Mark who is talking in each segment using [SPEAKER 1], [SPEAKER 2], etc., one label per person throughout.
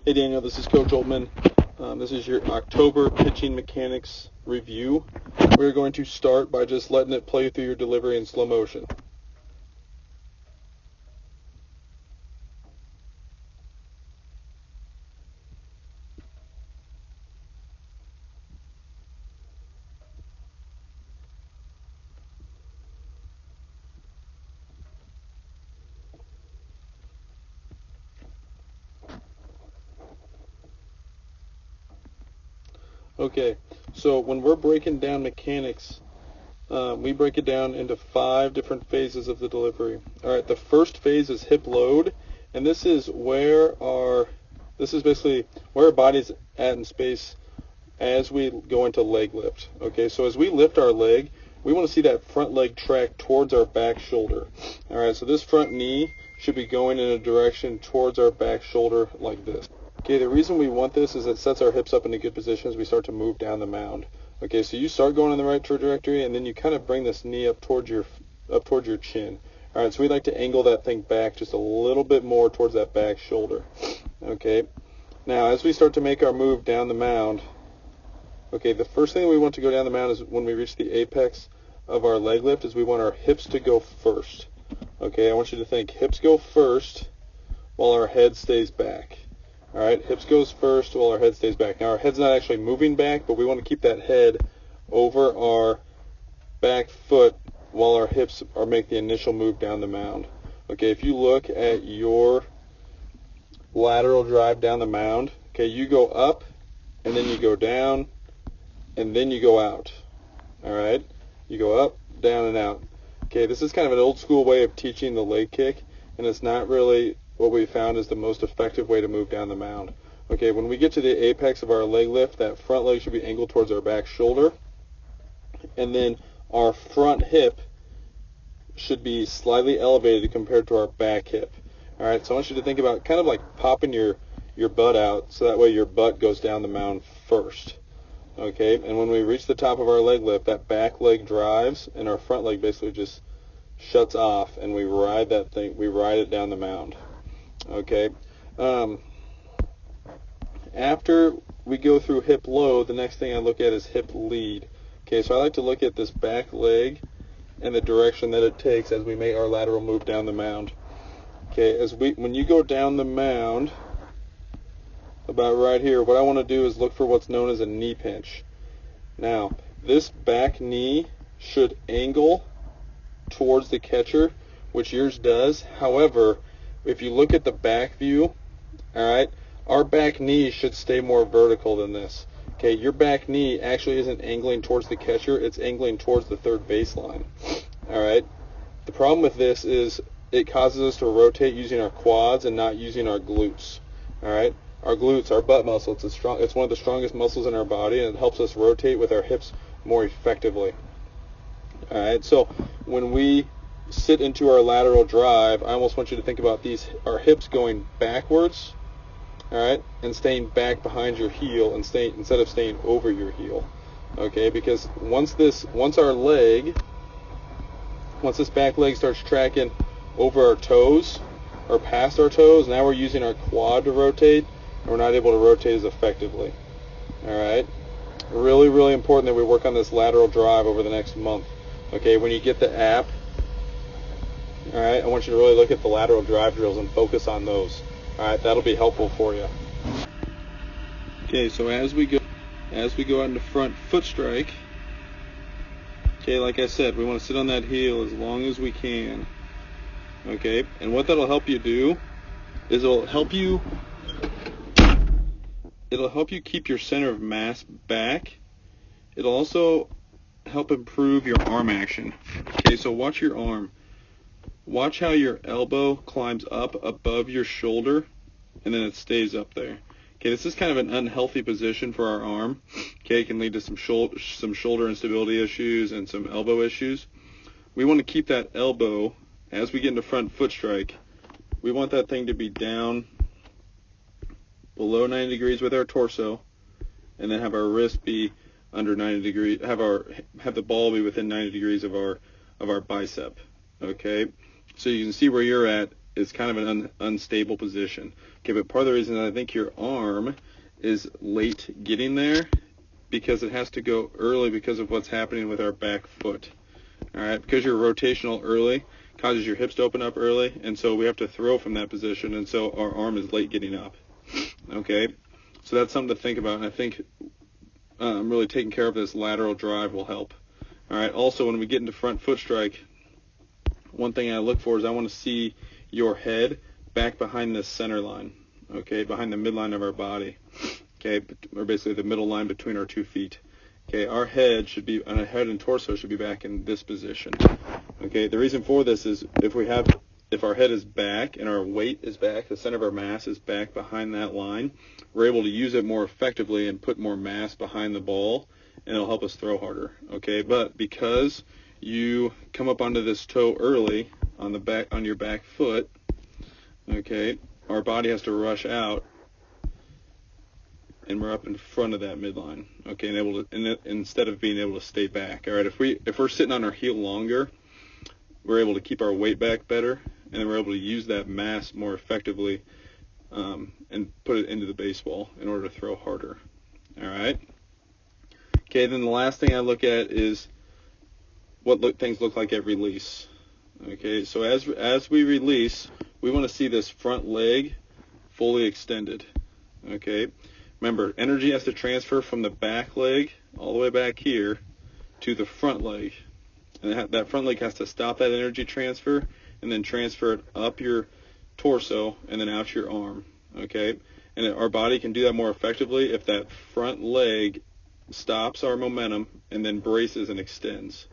[SPEAKER 1] Hey Daniel, this is Coach Oltman. This is your October pitching mechanics review. We're going to start by just letting it play through your delivery in slow motion. Okay, so when we're breaking down mechanics, we break it down into 5 different phases of the delivery. All right, the first phase is hip load, and this is basically where our body's at in space as we go into leg lift. Okay, so as we lift our leg, we want to see that front leg track towards our back shoulder. All right, so this front knee should be going in a direction towards our back shoulder like this. Okay, the reason we want this is it sets our hips up in a good position as we start to move down the mound. Okay, so you start going in the right trajectory, and then you kind of bring this knee up towards your chin. All right, so we like to angle that thing back just a little bit more towards that back shoulder. Okay, now as we start to make our move down the mound, okay, the first thing we want to go down the mound is when we reach the apex of our leg lift is we want our hips to go first. Okay, I want you to think hips go first while our head stays back. All right, hips goes first while our head stays back. Now our head's not actually moving back, but we want to keep that head over our back foot while our hips are make the initial move down the mound. Okay, if you look at your lateral drive down the mound, okay, you go up and then you go down and then you go out. All right, you go up, down, and out. Okay, this is kind of an old school way of teaching the leg kick, and it's not really what we found is the most effective way to move down the mound. Okay, when we get to the apex of our leg lift, that front leg should be angled towards our back shoulder, and then our front hip should be slightly elevated compared to our back hip. All right, so I want you to think about kind of like popping your butt out, so that way your butt goes down the mound first. Okay, and when we reach the top of our leg lift, that back leg drives, and our front leg basically just shuts off, and we ride it down the mound. Okay, after we go through hip load, the next thing I look at is hip lead. Okay, so I like to look at this back leg and the direction that it takes as we make our lateral move down the mound. Okay, when you go down the mound, about right here, what I want to do is look for what's known as a knee pinch. Now, this back knee should angle towards the catcher, which yours does. However, if you look at the back view, all right, our back knee should stay more vertical than this. Okay, your back knee actually isn't angling towards the catcher, it's angling towards the third baseline. All right, the problem with this is it causes us to rotate using our quads and not using our glutes. All right, our glutes, our butt muscle, it's one of the strongest muscles in our body, and it helps us rotate with our hips more effectively. All right, so when we sit into our lateral drive, I almost want you to think about our hips going backwards, all right, and staying back behind your heel instead of staying over your heel. Okay, because once this back leg starts tracking over our toes or past our toes, now we're using our quad to rotate, and we're not able to rotate as effectively. All right, really, really important that we work on this lateral drive over the next month. Okay, when you get the app, all right, I want you to really look at the lateral drive drills and focus on those. All right, that'll be helpful for you. Okay, so as we go out into front foot strike, okay, like I said, we want to sit on that heel as long as we can. Okay, and what that'll help you do is it'll help you keep your center of mass back. It'll also help improve your arm action. Okay, so watch your arm. Watch how your elbow climbs up above your shoulder, and then it stays up there. Okay, this is kind of an unhealthy position for our arm. Okay, it can lead to some shoulder instability issues and some elbow issues. We want to keep that elbow, as we get into front foot strike, we want that thing to be down below 90 degrees with our torso, and then have our wrist be under 90 degrees, have the ball be within 90 degrees of our bicep. Okay, so you can see where you're at is kind of an unstable position. Okay, but part of the reason I think your arm is late getting there because it has to go early because of what's happening with our back foot. All right, because you're rotational early causes your hips to open up early, and so we have to throw from that position, and so our arm is late getting up. Okay, so that's something to think about, and I think really taking care of this lateral drive will help. All right, also when we get into front foot strike, one thing I look for is I want to see your head back behind the center line, okay, behind the midline of our body, okay, or basically the middle line between our 2 feet. Okay, our head and torso should be back in this position. Okay, the reason for this is if our head is back and our weight is back, the center of our mass is back behind that line, we're able to use it more effectively and put more mass behind the ball, and it'll help us throw harder. Okay, but because you come up onto this toe early on your back foot, okay, our body has to rush out, and we're up in front of that midline, okay, and instead of being able to stay back. All right, if we're sitting on our heel longer, we're able to keep our weight back better, and then we're able to use that mass more effectively and put it into the baseball in order to throw harder. All right. Okay, then the last thing I look at is what things look like at release. Okay, so as we release, we want to see this front leg fully extended. Okay. Remember, energy has to transfer from the back leg all the way back here to the front leg. And that front leg has to stop that energy transfer and then transfer it up your torso and then out your arm. Okay? And our body can do that more effectively if that front leg stops our momentum and then braces and extends.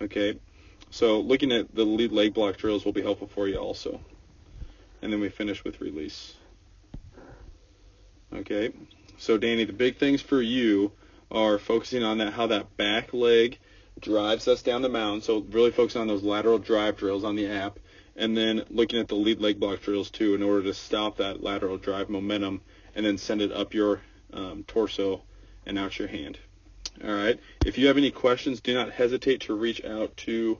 [SPEAKER 1] Okay? So looking at the lead leg block drills will be helpful for you also. And then we finish with release. Okay? So Danny, the big things for you are focusing on how that back leg drives us down the mountain. So really focusing on those lateral drive drills on the app, and then looking at the lead leg block drills too in order to stop that lateral drive momentum and then send it up your torso and out your hand. All right. If you have any questions, do not hesitate to reach out to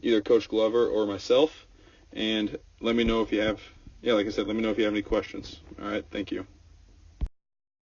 [SPEAKER 1] either Coach Glover or myself, and let me know if you have, like I said, let me know if you have any questions. All right. Thank you.